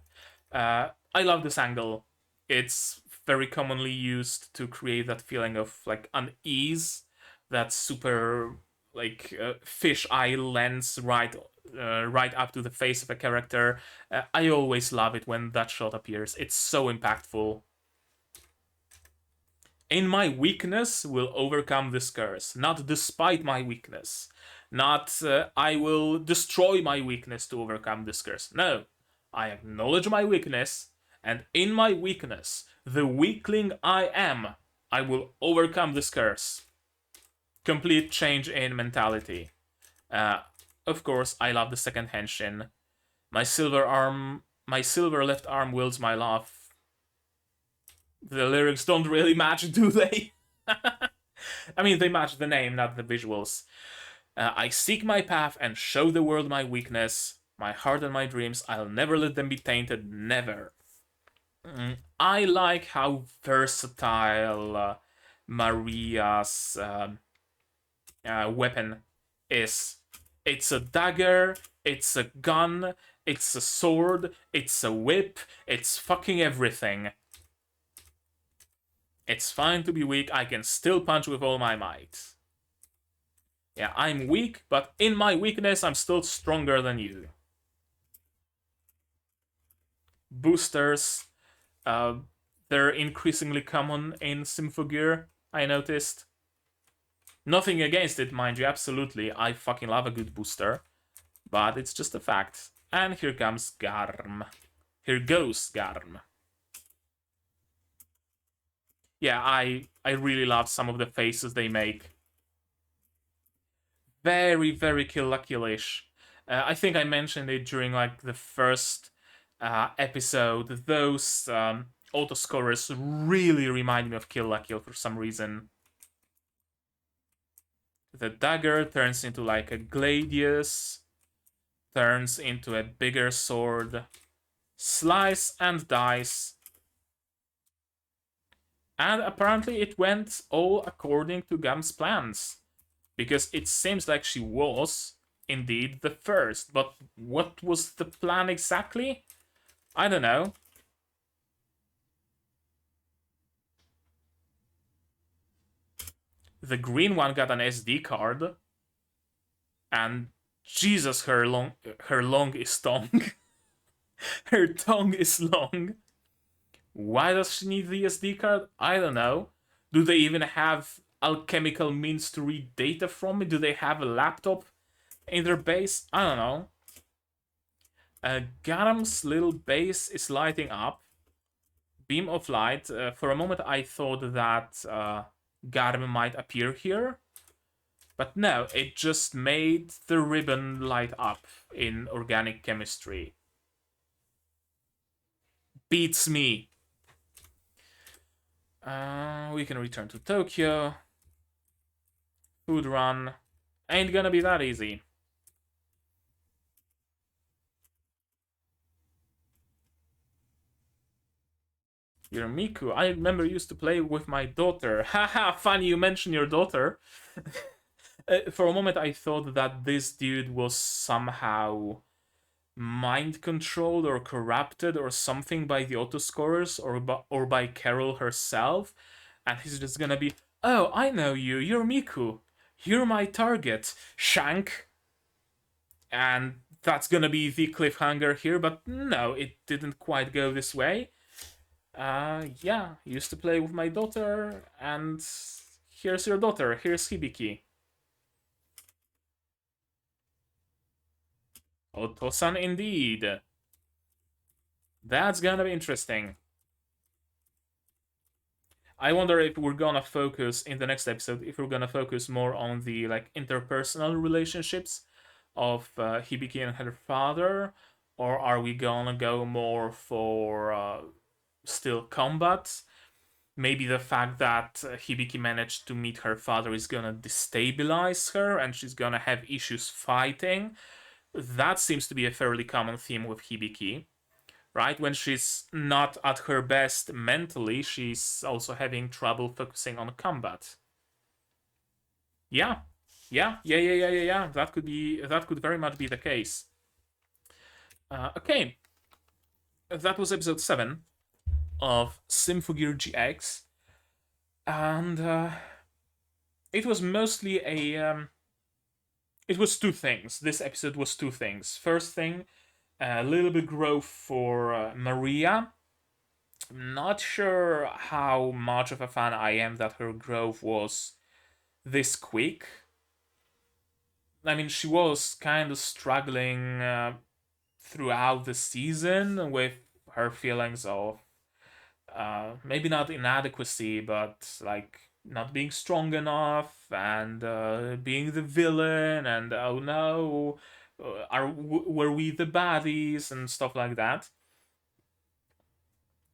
Speaker 1: I love this angle. It's very commonly used to create that feeling of like unease, that super like fish eye lens right right up to the face of a character. I always love it when that shot appears. It's so impactful. In my weakness will overcome this curse, not despite my weakness. Not I will destroy my weakness to overcome this curse. No, I acknowledge my weakness, and in my weakness, the weakling I am, I will overcome this curse. Complete change in mentality. Of course, I love the second henshin. My silver left arm wields my love. The lyrics don't really match, do they? I mean, they match the name, not the visuals. I seek my path and show the world my weakness, my heart and my dreams. I'll never let them be tainted, never. I like how versatile Maria's weapon is. It's a dagger, it's a gun, it's a sword, it's a whip, it's fucking everything. It's fine to be weak, I can still punch with all my might. Yeah, I'm weak, but in my weakness, I'm still stronger than you. Boosters, they're increasingly common in Symphogear, I noticed. Nothing against it, mind you, absolutely. I fucking love a good booster. But it's just a fact. And here comes Garm. Here goes Garm. Yeah, I really love some of the faces they make. Very, very Kill la Kill-ish. I think I mentioned it during like the first episode. Those autoscorers really remind me of Kill la Kill for some reason. The dagger turns into like a gladius, turns into a bigger sword, slice and dice. And apparently it went all according to Gam's plans, because it seems like she was indeed the first. But what was the plan exactly? I don't know. The green one got an SD card, and Jesus, her long is tongue. Her tongue is long. Why does she need the SD card? I don't know. Do they even have alchemical means to read data from it? Do they have a laptop in their base? I don't know. Garam's little base is lighting up. Beam of light. For a moment I thought that Garam might appear here. But no, it just made the ribbon light up in organic chemistry. Beats me. We can return to Tokyo. Food run. Ain't gonna be that easy. You're Miku. I remember used to play with my daughter. Haha, funny you mention your daughter. For a moment I thought that this dude was somehow mind controlled or corrupted or something by the Autoscorers or by Carol herself, and he's just gonna be, oh, I know you, you're Miku, you're my target, Shank. And that's gonna be the cliffhanger here, but no, it didn't quite go this way. Yeah, used to play with my daughter, and here's your daughter, here's Hibiki. Otosan indeed. That's gonna be interesting. I wonder if we're gonna focus in the next episode, if we're gonna focus more on the like interpersonal relationships of Hibiki and her father, or are we gonna go more for still combat? Maybe the fact that Hibiki managed to meet her father is gonna destabilize her and she's gonna have issues fighting. That seems to be a fairly common theme with Hibiki, right? When she's not at her best mentally, she's also having trouble focusing on combat. Yeah. That could very much be the case. Okay. That was episode 7 of Symphogear GX. And it was mostly a it was two things. This episode was two things. First thing, a little bit growth for Maria. I'm not sure how much of a fan I am that her growth was this quick. I mean, she was kind of struggling throughout the season with her feelings of maybe not inadequacy, but like not being strong enough and being the villain, and oh no, were we the baddies and stuff like that.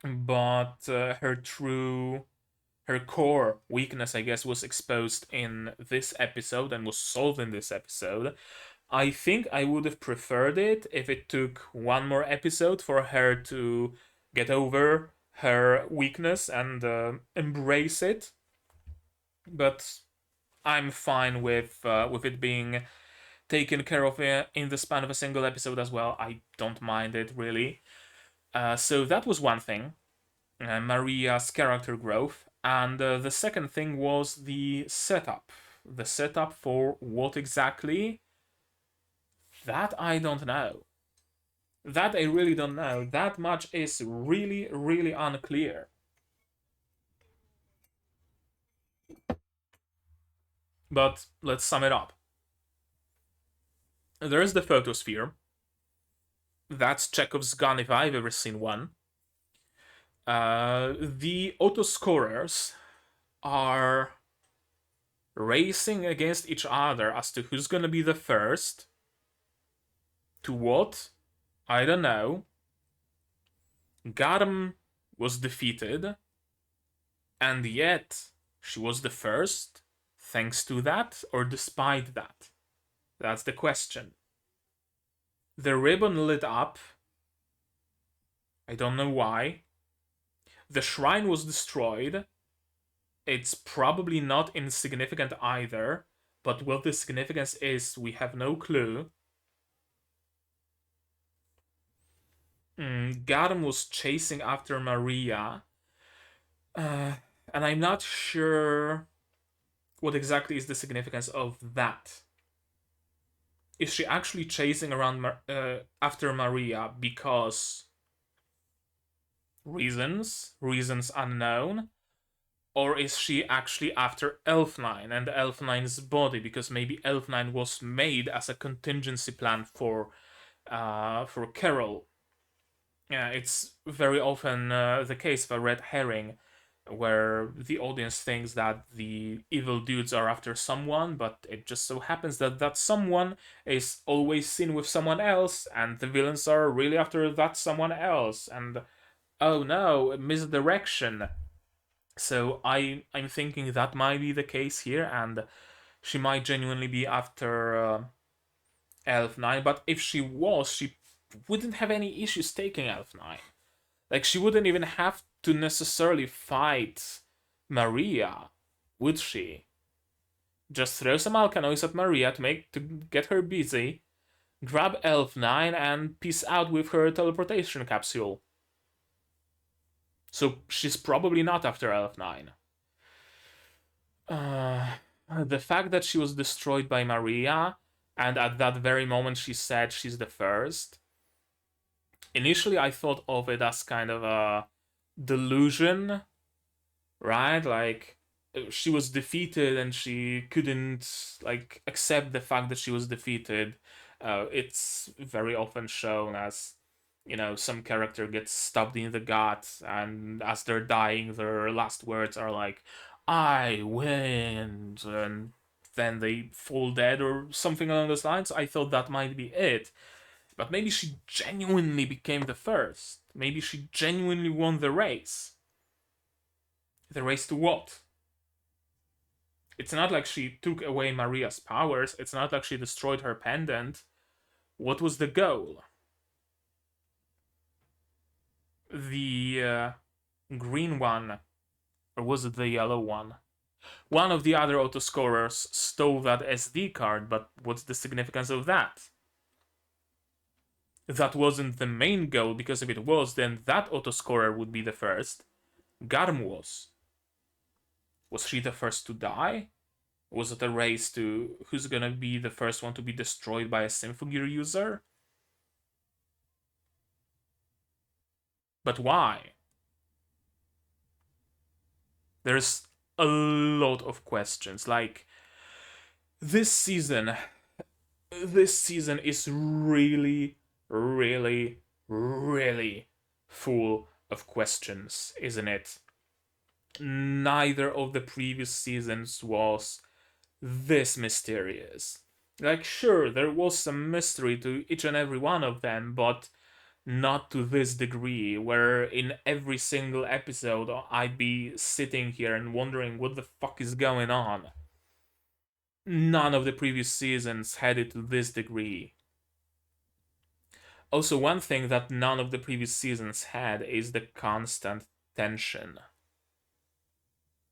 Speaker 1: But her core weakness, I guess, was exposed in this episode and was solved in this episode. I think I would have preferred it if it took one more episode for her to get over her weakness and embrace it. But I'm fine with it being taken care of in the span of a single episode as well. I don't mind it really. So that was one thing, Maria's character growth, and the second thing was the setup. The setup for what exactly? That I don't know. That I really don't know. That much is really, really unclear. But let's sum it up. There's the photosphere. That's Chekhov's gun if I've ever seen one. The autoscorers are racing against each other as to who's gonna be the first. To what? I don't know. Garm was defeated, and yet she was the first, thanks to that or despite that? That's the question. The ribbon lit up. I don't know why. The shrine was destroyed. It's probably not insignificant either, but what the significance is, we have no clue. Garm was chasing after Maria, and I'm not sure what exactly is the significance of that. Is she actually chasing around after Maria because reasons unknown, or is she actually after Elf9 and Elf9's body because maybe Elf9 was made as a contingency plan for Carol? Yeah, it's very often the case of a red herring where the audience thinks that the evil dudes are after someone, but it just so happens that that someone is always seen with someone else, and the villains are really after that someone else, and oh no, misdirection. So I'm thinking that might be the case here, and she might genuinely be after Elf9, but if she was, she wouldn't have any issues taking Elf9. Like, she wouldn't even have to necessarily fight Maria, would she? Just throw some alkanoids at Maria to get her busy, grab Elf9, and peace out with her teleportation capsule. So she's probably not after Elf9. The fact that she was destroyed by Maria, and at that very moment she said she's the first. Initially, I thought of it as kind of a delusion, right? Like, she was defeated and she couldn't like accept the fact that she was defeated. It's very often shown as, you know, some character gets stabbed in the gut, and as they're dying, their last words are like, "I win," and then they fall dead or something along those lines. I thought that might be it. But maybe she genuinely became the first. Maybe she genuinely won the race. The race to what? It's not like she took away Maria's powers. It's not like she destroyed her pendant. What was the goal? The green one, or was it the yellow one? One of the other autoscorers stole that SD card, but what's the significance of that? That wasn't the main goal, because if it was, then that autoscorer would be the first. Garm was. Was she the first to die? Was it a race to who's gonna be the first one to be destroyed by a Symphogear user? But why? There's a lot of questions. Like, this season, this season is really, really, really full of questions, isn't it? Neither of the previous seasons was this mysterious. Like, sure, there was some mystery to each and every one of them, but not to this degree, where in every single episode I'd be sitting here and wondering what the fuck is going on. None of the previous seasons had it to this degree. Also, one thing that none of the previous seasons had is the constant tension.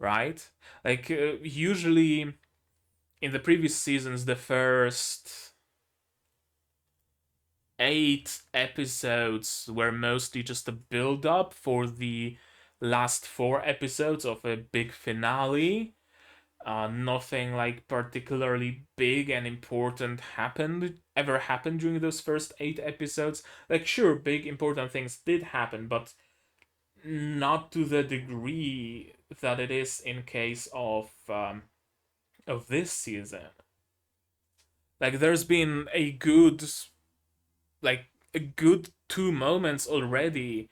Speaker 1: Right? Like, usually in the previous seasons, the first 8 episodes were mostly just a build up for the last 4 episodes of a big finale. Nothing like particularly big and important ever happened during those first 8 episodes. Like, sure, big important things did happen, but not to the degree that it is in case of this season. Like, there's been a good 2 moments already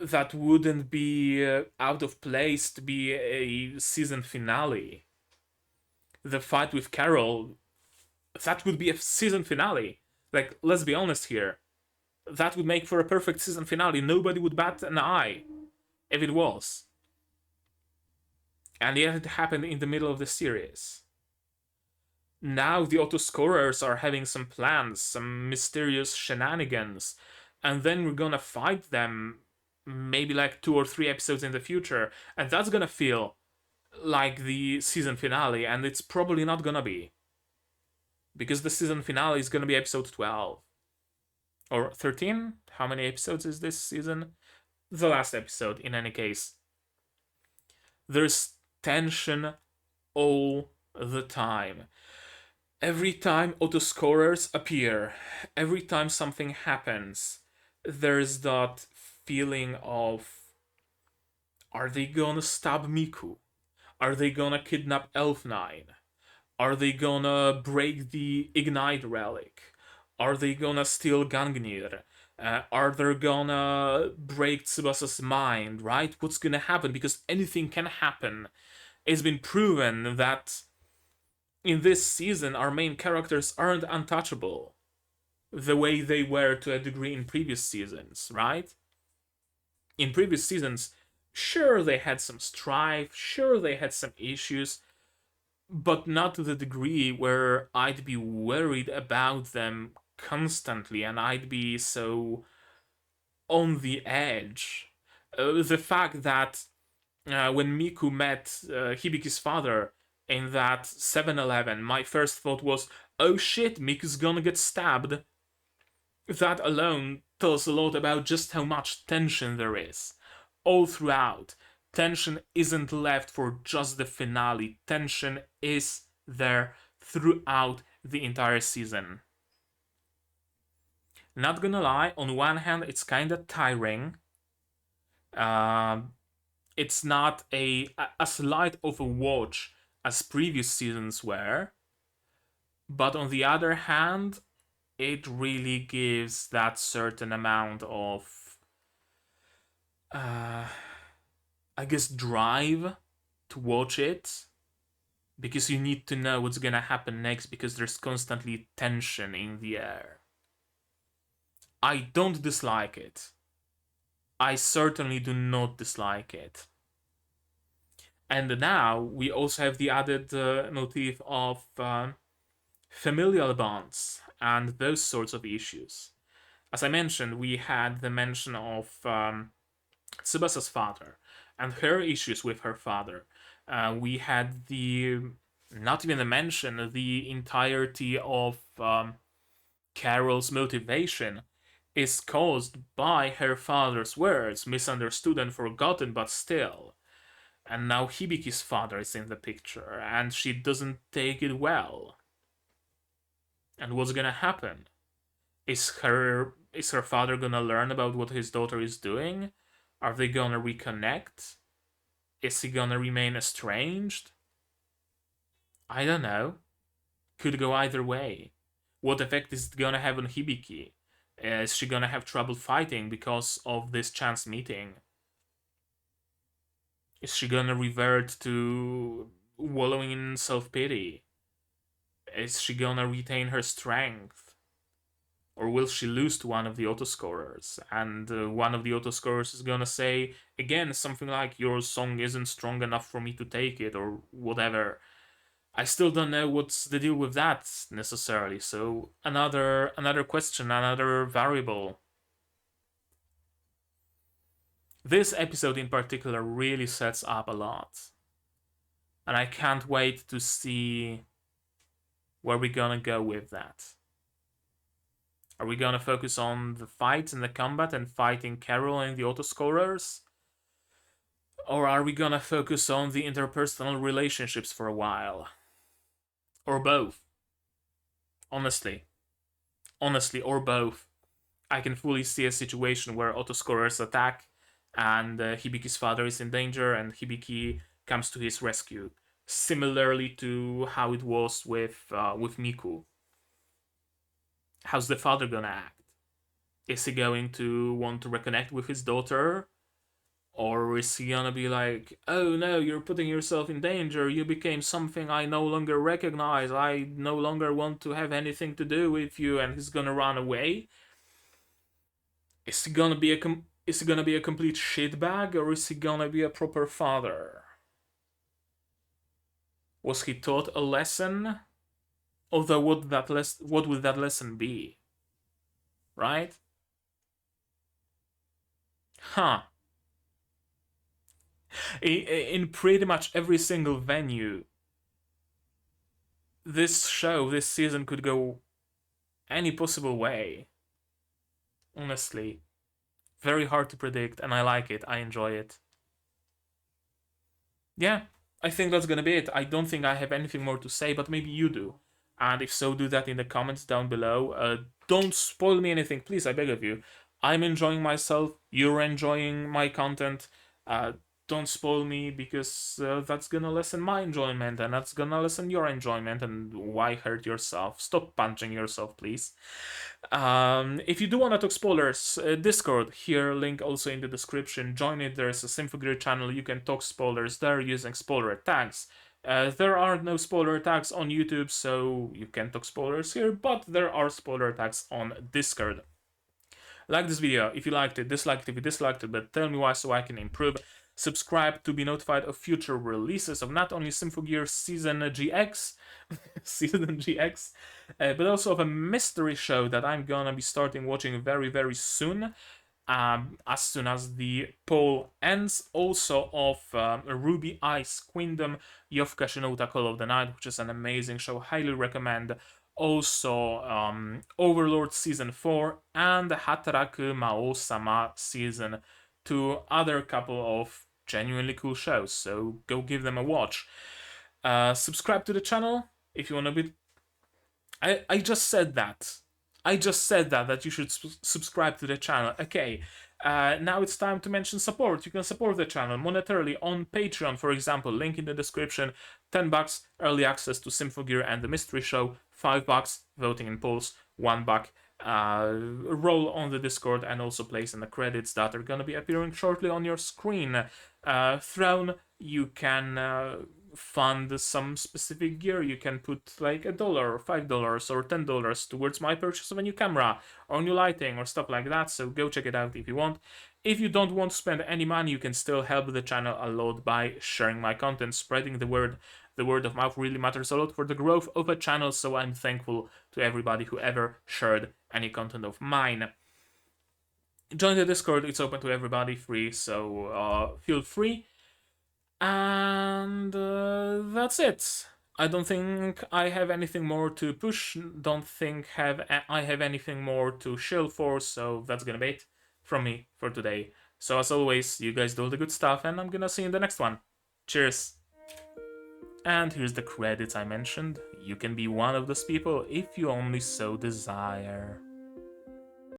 Speaker 1: that wouldn't be out of place to be a season finale. The fight with Carol, that would be a season finale. Like, let's be honest here. That would make for a perfect season finale. Nobody would bat an eye if it was. And yet it happened in the middle of the series. Now the Autoscorers are having some plans, some mysterious shenanigans, and then we're gonna fight them maybe like 2 or 3 episodes in the future, and that's gonna feel like the season finale, and it's probably not gonna be. Because the season finale is gonna be episode 12. Or 13? How many episodes is this season? The last episode, in any case. There's tension all the time. Every time autoscorers appear, every time something happens, there's that feeling of, are they gonna stab Miku? Are they gonna kidnap Elf9? Are they gonna break the Ignite relic? Are they gonna steal Gangnir? Are they gonna break Tsubasa's mind, right? What's gonna happen? Because anything can happen. It's been proven that in this season, our main characters aren't untouchable the way they were to a degree in previous seasons, right? In previous seasons, sure, they had some strife, sure, they had some issues, but not to the degree where I'd be worried about them constantly and I'd be so on the edge. The fact that when Miku met Hibiki's father in that 7-Eleven, my first thought was, oh shit, Miku's gonna get stabbed. That alone tells a lot about just how much tension there is. All throughout, tension isn't left for just the finale. Tension is there throughout the entire season. Not gonna lie, on one hand, it's kinda tiring. It's not as light of a watch as previous seasons were, but on the other hand, it really gives that certain amount of, I guess, drive to watch it, because you need to know what's gonna happen next, because there's constantly tension in the air. I don't dislike it. I certainly do not dislike it. And now we also have the added motif of familial bonds and those sorts of issues. As I mentioned, we had the mention of Tsubasa's father and her issues with her father. We had not even a mention, the entirety of Carol's motivation is caused by her father's words, misunderstood and forgotten, but still. And now Hibiki's father is in the picture, and she doesn't take it well. And what's gonna happen? Is her father gonna learn about what his daughter is doing? Are they gonna reconnect? Is he gonna remain estranged? I don't know. Could go either way. What effect is it gonna have on Hibiki? Is she gonna have trouble fighting because of this chance meeting? Is she gonna revert to wallowing in self-pity? Is she gonna retain her strength? Or will she lose to one of the autoscorers? And one of the autoscorers is gonna say, again, something like, your song isn't strong enough for me to take it, or whatever. I still don't know what's the deal with that, necessarily. So, another question, another variable. This episode in particular really sets up a lot. And I can't wait to see where we're gonna go with that. Are we gonna focus on the fight and the combat and fighting Carol and the autoscorers? Or are we gonna focus on the interpersonal relationships for a while? Or both? Honestly, or both. I can fully see a situation where autoscorers attack and Hibiki's father is in danger and Hibiki comes to his rescue. Similarly to how it was with Miku. How's the father gonna act? Is he going to want to reconnect with his daughter? Or is he gonna be like, oh no, you're putting yourself in danger, you became something I no longer recognize, I no longer want to have anything to do with you, and he's gonna run away? Is he gonna be a complete shitbag, or is he gonna be a proper father? Was he taught a lesson? Although what would that lesson be? Right? Huh. In pretty much every single venue, this season could go any possible way. Honestly. Very hard to predict, and I like it. I enjoy it. Yeah, I think that's gonna be it. I don't think I have anything more to say, but maybe you do. And if so, do that in the comments down below. Don't spoil me anything, please, I beg of you. I'm enjoying myself, you're enjoying my content. Don't spoil me, because that's gonna lessen my enjoyment, and that's gonna lessen your enjoyment, and why hurt yourself? Stop punching yourself, please. If you do want to talk spoilers, Discord, here, link also in the description. Join it, there's a Symphogear channel, you can talk spoilers there using spoiler tags. There are no spoiler tags on YouTube, so you can talk spoilers here, but there are spoiler tags on Discord. Like this video if you liked it, dislike it if you disliked it, but tell me why so I can improve. Subscribe to be notified of future releases of not only Symphogear Season GX, but also of a mystery show that I'm gonna be starting watching very, very soon. As soon as the poll ends. Also of Ruby Ice Queendom, Yofka Shinota Call of the Night, which is an amazing show, highly recommend. Also Overlord Season 4 and Hataraku Mao-sama Season 2, other couple of genuinely cool shows, so go give them a watch. Subscribe to the channel if you want to be... I just said that. That you should subscribe to the channel. Okay, now it's time to mention support. You can support the channel monetarily on Patreon, for example, link in the description. $10 early access to Symphogear and the Mystery Show, $5 voting in polls, $1 role on the Discord, and also place in the credits that are gonna be appearing shortly on your screen. Throne, you can fund some specific gear. You can put like $1 or $5 or $10 towards my purchase of a new camera or new lighting or stuff like that, so go check it out if you want. If you don't want to spend any money, you can still help the channel a lot by sharing my content. Spreading the word of mouth really matters a lot for the growth of a channel, so I'm thankful to everybody who ever shared any content of mine. Join the Discord, it's open to everybody, free, so feel free. And that's it. I don't think I have anything more to push, don't think I have anything more to shill for, so that's gonna be it from me for today. So as always, you guys do all the good stuff, and I'm gonna see you in the next one. Cheers! And here's the credits I mentioned. You can be one of those people if you only so desire.